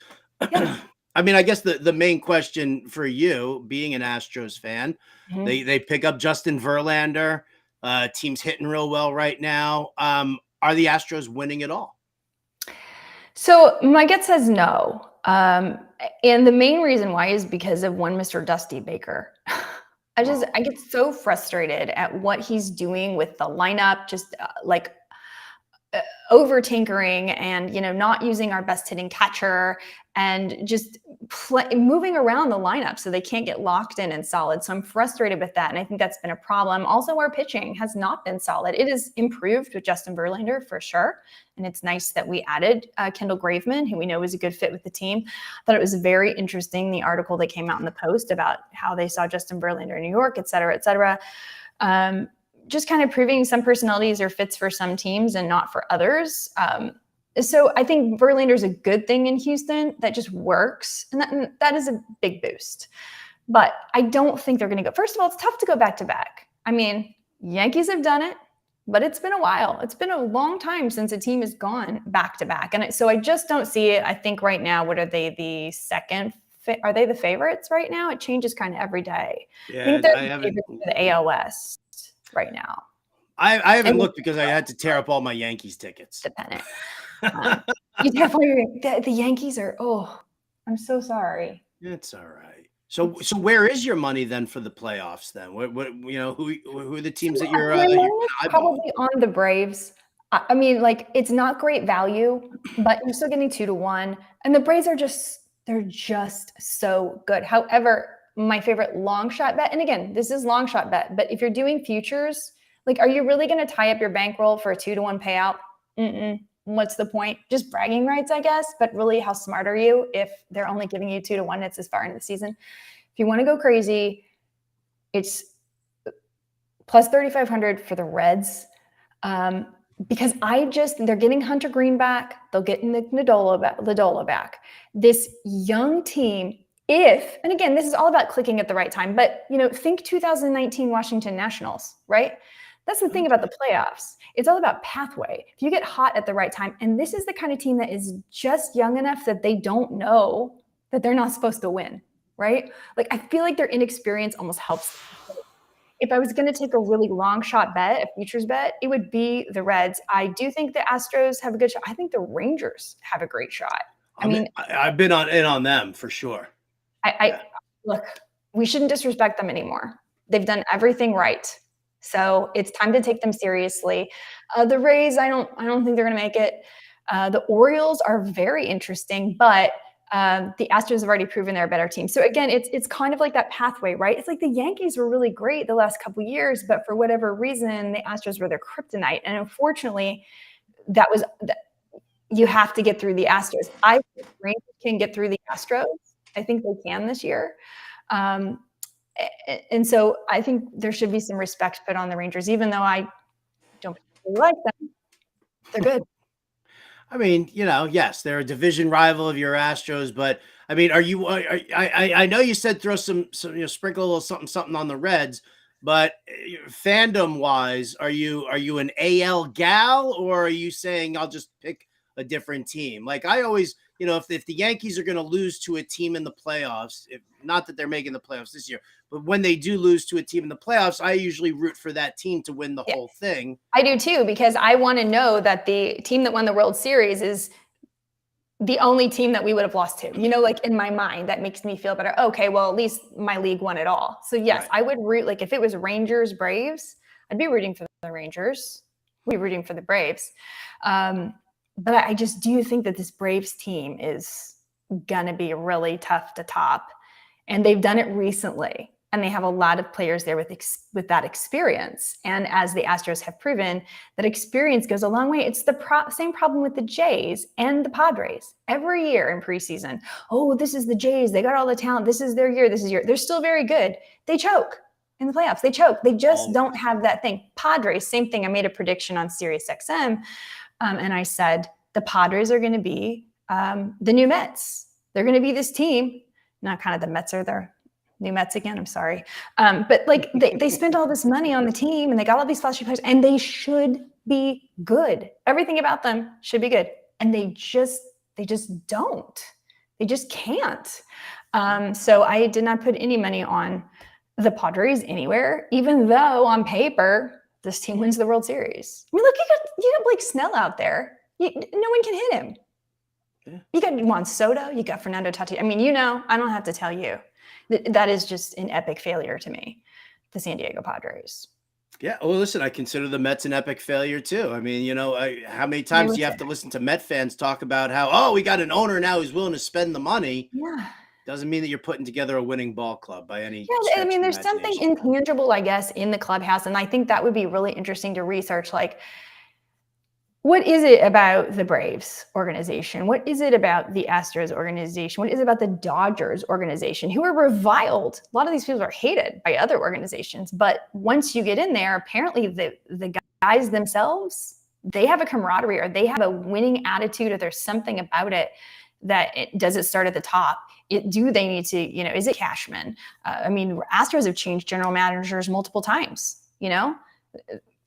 Yeah. I guess the main question for you, being an Astros fan, they pick up Justin Verlander. Team's hitting real well right now. Are the Astros winning at all? So my gut says no. And the main reason why is because of one Mr. Dusty Baker. I get so frustrated at what he's doing with the lineup, just over tinkering and, not using our best hitting catcher and just moving around the lineup so they can't get locked in and solid. So I'm frustrated with that. And I think that's been a problem. Also, our pitching has not been solid. It is improved with Justin Verlander for sure. And it's nice that we added Kendall Graveman, who we know is a good fit with the team. I thought it was very interesting, the article that came out in the Post about how they saw Justin Verlander in New York, et cetera, et cetera. Just kind of proving some personalities are fits for some teams and not for others. So I think Verlander's a good thing in Houston that just works. And that is a big boost. But I don't think they're going to go. First of all, it's tough to go back to back. Yankees have done it, but it's been a while. It's been a long time since a team has gone back to back. And so I just don't see it. I think right now, what are they, the second? Are they the favorites right now? It changes kind of every day. Yeah, I think they're the favorites for the AL West right now. I haven't looked because I had to tear up all my Yankees tickets. Dependent. You definitely the Yankees are. Oh, I'm so sorry. It's all right. So where is your money then for the playoffs? Then what who are the teams that you're probably on the Braves. I mean, like, it's not great value, but you're still getting 2-1. And the Braves are they're just so good. However, my favorite long shot bet, and again, this is long shot bet, but if you're doing futures, like, are you really going to tie up your bankroll for a 2-1 payout? What's the point? Just bragging rights, I guess. But really, how smart are you if they're only giving you 2-1? It's this far into the season. If you want to go crazy, it's plus 3,500 for the Reds. Because they're getting Hunter Green back. They'll get Nick Lodolo back. This young team, and again, this is all about clicking at the right time, but, think 2019 Washington Nationals, right? That's the thing about the playoffs. It's all about pathway. If you get hot at the right time, and this is the kind of team that is just young enough that they don't know that they're not supposed to win, right? Like, I feel like their inexperience almost helps. If I was going to take a really long shot bet, a futures bet, it would be the Reds. I do think the Astros have a good shot. I think the Rangers have a great shot. I've been in on them for sure. Look, we shouldn't disrespect them anymore. They've done everything right. So it's time to take them seriously. The Rays, I don't think they're going to make it. The Orioles are very interesting, but the Astros have already proven they're a better team. So again, it's kind of like that pathway, right? It's like the Yankees were really great the last couple of years, but for whatever reason, the Astros were their kryptonite. And unfortunately, you have to get through the Astros. I think Rangers can get through the Astros. I think they can this year. And so I think there should be some respect put on the Rangers, even though I don't really like them. They're good. I mean, yes, they're a division rival of your Astros, but I mean, I know you said throw some sprinkle a little something on the Reds, but fandom wise, are you an AL gal, or are you saying I'll just pick a different team? Like, I always, if the Yankees are going to lose to a team in the playoffs, not that they're making the playoffs this year, but when they do lose to a team in the playoffs, I usually root for that team to win the whole thing. I do too, because I want to know that the team that won the World Series is the only team that we would have lost to. Like, in my mind, that makes me feel better. Okay, well, at least my league won it all. So yes, right. I would root, like, if it was Rangers, Braves, I'd be rooting for the Rangers. We'd be rooting for the Braves. But I just do think that this Braves team is going to be really tough to top. And they've done it recently. And they have a lot of players there with that experience. And as the Astros have proven, that experience goes a long way. It's the same problem with the Jays and the Padres. Every year in preseason, this is the Jays. They got all the talent. This is their year. They're still very good. They choke in the playoffs. They choke. They just don't have that thing. Padres, same thing. I made a prediction on SiriusXM. And I said, the Padres are going to be the new Mets. They're going to be this team. Not kind of the Mets are their new Mets again. I'm sorry. But like they spent all this money on the team and they got all these flashy players and they should be good. Everything about them should be good. And they just don't. They just can't. So I did not put any money on the Padres anywhere, even though on paper, this team wins the World Series. I mean, look, you got Blake Snell out there. No one can hit him. Yeah. You got Juan Soto. You got Fernando Tatis. I mean, I don't have to tell you. That is just an epic failure to me, the San Diego Padres. Yeah. Well, listen, I consider the Mets an epic failure too. I mean, how many times do you have to listen to Met fans talk about how, we got an owner now who's willing to spend the money? Yeah. Doesn't mean that you're putting together a winning ball club by any stretch. I mean, there's something intangible, I guess, in the clubhouse. And I think that would be really interesting to research. Like, what is it about the Braves organization? What is it about the Astros organization? What is it about the Dodgers organization, who are reviled? A lot of these people are hated by other organizations. But once you get in there, apparently the guys themselves, they have a camaraderie or they have a winning attitude, or there's something about it that does it start at the top? Do they need to, is it Cashman? I mean, Astros have changed general managers multiple times,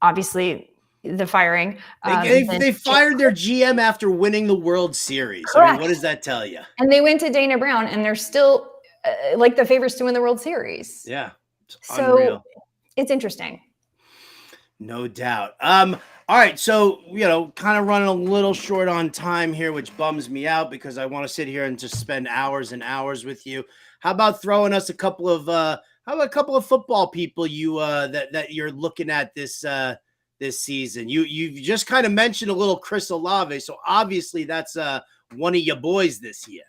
obviously the firing. They fired their GM after winning the World Series. Correct. I mean, what does that tell you? And they went to Dana Brown and they're still like the favorites to win the World Series. Yeah. So it's interesting. No doubt. All right, so, kind of running a little short on time here, which bums me out because I want to sit here and just spend hours and hours with you. How about throwing us a couple of football people that you're looking at this this season. You just kind of mentioned a little Chris Olave, so obviously that's one of your boys this year.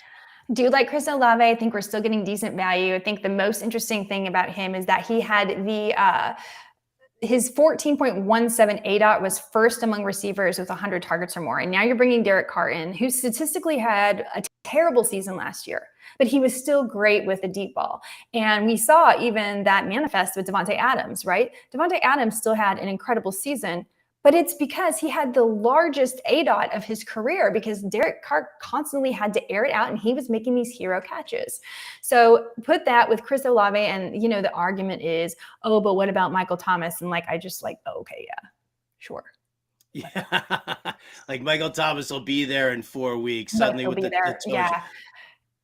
Do you like Chris Olave? I think we're still getting decent value. I think the most interesting thing about him is that he had his 14.17 ADOT was first among receivers with 100 targets or more. And now you're bringing Derek Carr in, who statistically had a terrible season last year, but he was still great with the deep ball. And we saw even that manifest with Devontae Adams, right? Devontae Adams still had an incredible season, but it's because he had the largest ADOT of his career because Derek Carr constantly had to air it out and he was making these hero catches. So put that with Chris Olave and, the argument is, oh, but what about Michael Thomas? And I just oh, okay, yeah, sure. Yeah. Like Michael Thomas will be there in 4 weeks suddenly with the yeah.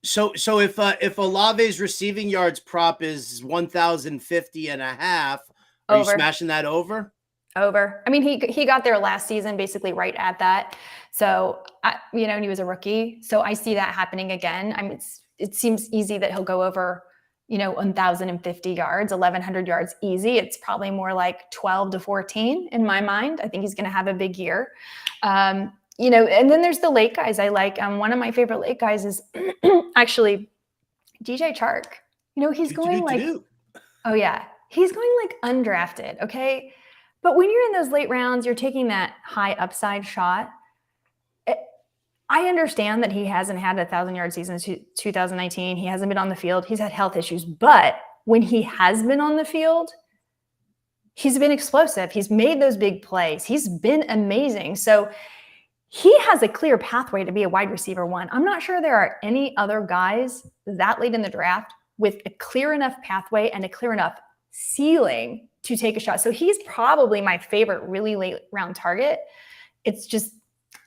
So if Olave's receiving yards prop is 1,050 and a half, are you smashing that over? Over. I mean, he got there last season, basically right at that. So, and he was a rookie. So I see that happening again. I mean, it seems easy that he'll go over, 1,050 yards, 1,100 yards easy. It's probably more like 12 to 14 in my mind. I think he's going to have a big year. And then there's the late guys I like. One of my favorite late guys is actually DJ Chark. He's going oh yeah, he's going undrafted. Okay. But when you're in those late rounds, you're taking that high upside shot. I understand that he hasn't had a 1,000-yard season since 2019. He hasn't been on the field. He's had health issues. But when he has been on the field, he's been explosive. He's made those big plays. He's been amazing. So he has a clear pathway to be a wide receiver one. I'm not sure there are any other guys that late in the draft with a clear enough pathway and a clear enough ceiling to take a shot. So he's probably my favorite really late round target. It's just,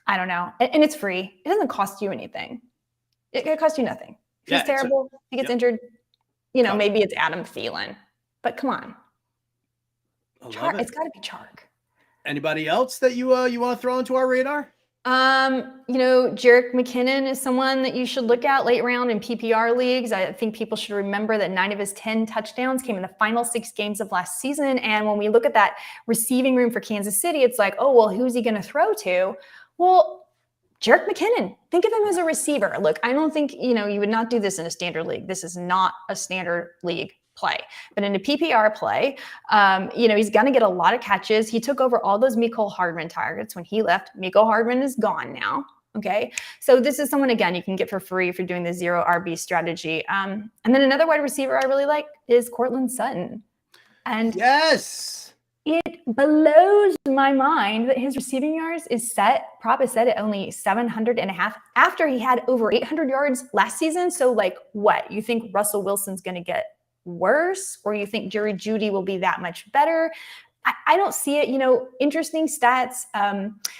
I don't know. And it's free. It doesn't cost you anything. It costs you nothing. If he's terrible, he gets injured, maybe it's Adam Thielen. But come on. Chark, it's got to be Chark. Anybody else that you want to throw into our radar? Jerick McKinnon is someone that you should look at late round in PPR leagues. I think people should remember that 9 of his 10 touchdowns came in the final 6 games of last season. And when we look at that receiving room for Kansas City, it's like, oh, well, who's he going to throw to? Well, Jerick McKinnon, think of him as a receiver. Look, I don't think, you would not do this in a standard league. This is not a standard league play. But in a PPR play, he's going to get a lot of catches. He took over all those Mecole Hardman targets when he left. Mecole Hardman is gone now. Okay. So this is someone, again, you can get for free if you're doing the 0 RB strategy. And then another wide receiver I really like is Cortland Sutton. And yes, it blows my mind that his receiving yards prop is set at only 700.5 after he had over 800 yards last season. So what? You think Russell Wilson's going to get worse, or you think Jerry Jeudy will be that much better? I don't see it. Interesting stats.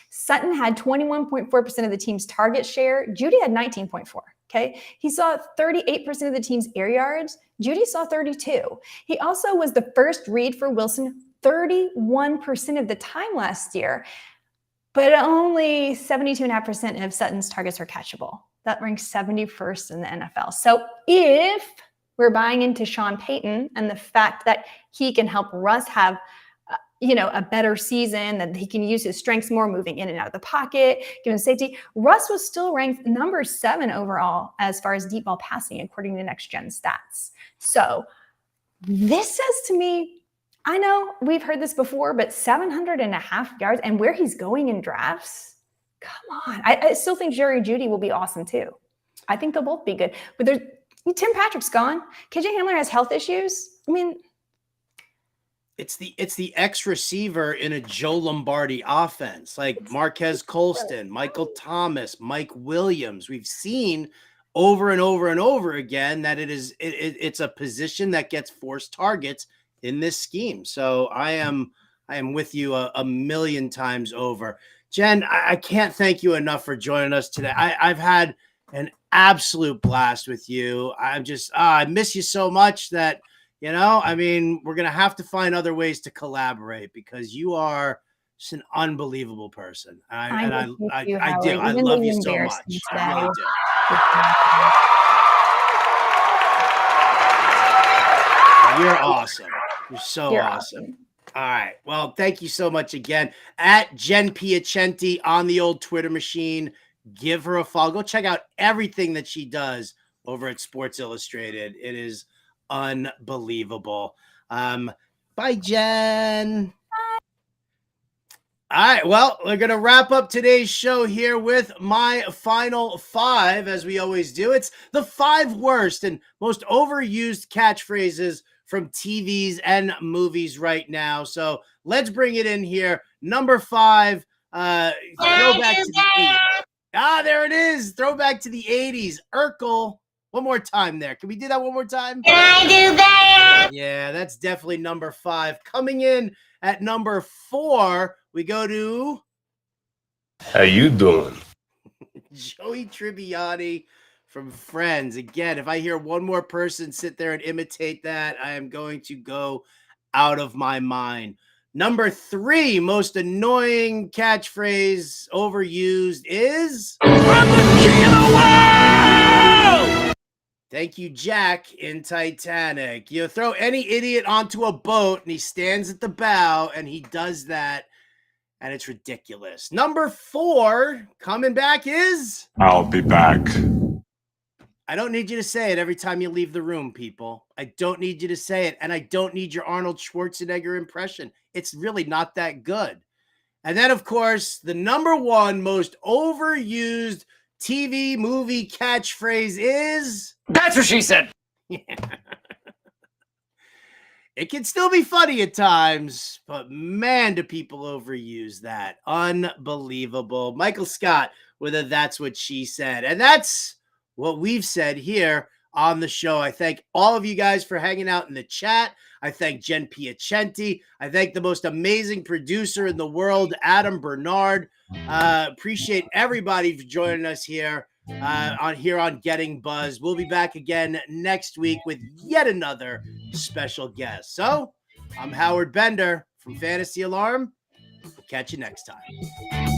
Sutton had 21.4% of the team's target share. Jeudy had 19.4. Okay. He saw 38% of the team's air yards. Jeudy saw 32. He also was the first read for Wilson 31% of the time last year, but only 72.5% of Sutton's targets are catchable. That ranks 71st in the NFL. So if we're buying into Sean Payton and the fact that he can help Russ have, a better season, that he can use his strengths more moving in and out of the pocket, given safety. Russ was still ranked number 7 overall as far as deep ball passing, according to Next Gen Stats. So this says to me, I know we've heard this before, but 700.5 yards and where he's going in drafts, come on. I still think Jerry Jeudy will be awesome too. I think they'll both be good. But Tim Patrick's gone. KJ Hamler has health issues. I mean, it's the X receiver in a Joe Lombardi offense, like Marquez Colston, Michael Thomas, Mike Williams. We've seen over and over and over again that it's a position that gets forced targets in this scheme. So I am with you a million times over. Jen, I can't thank you enough for joining us today. I've had an absolute blast with you. I miss you so much that, we're going to have to find other ways to collaborate because you are just an unbelievable person. I do. I love you so much. I really do. You're awesome. You're so awesome. All right. Well, thank you so much again. At Jen Piacenti on the old Twitter machine. Give her a follow. Go check out everything that she does over at Sports Illustrated. It is unbelievable. Bye, Jen. All right, well, we're going to wrap up today's show here with my final 5, as we always do. It's the 5 worst and most overused catchphrases from TVs and movies right now. So let's bring it in here. Number 5, throwback to the 80s. Ah, there it is. Throwback to the 80s. Urkel. One more time there. Can we do that one more time? Can I do that? Yeah, that's definitely number 5. Coming in at number 4, we go to How you doing? Joey Tribbiani from Friends. Again, if I hear one more person sit there and imitate that, I am going to go out of my mind. Number 3, most annoying catchphrase overused is "I'm the king of the world!" Thank you, Jack in Titanic. You throw any idiot onto a boat and he stands at the bow and he does that, and it's ridiculous. Number 4 coming back is I'll be back. I don't need you to say it every time you leave the room, people. I don't need you to say it, and I don't need your Arnold Schwarzenegger impression. It's really not that good. And then, of course, the number 1 most overused TV movie catchphrase is That's what she said. It can still be funny at times, but man, do people overuse that. Unbelievable. Michael Scott with a "That's What She Said." And that's what we've said here on the show. I thank all of you guys for hanging out in the chat. I thank Jen Piacenti. I thank the most amazing producer in the world, Adam Bernard. Appreciate everybody for joining us here on Getting Buzz. We'll be back again next week with yet another special guest. So I'm Howard Bender from Fantasy Alarm. We'll catch you next time.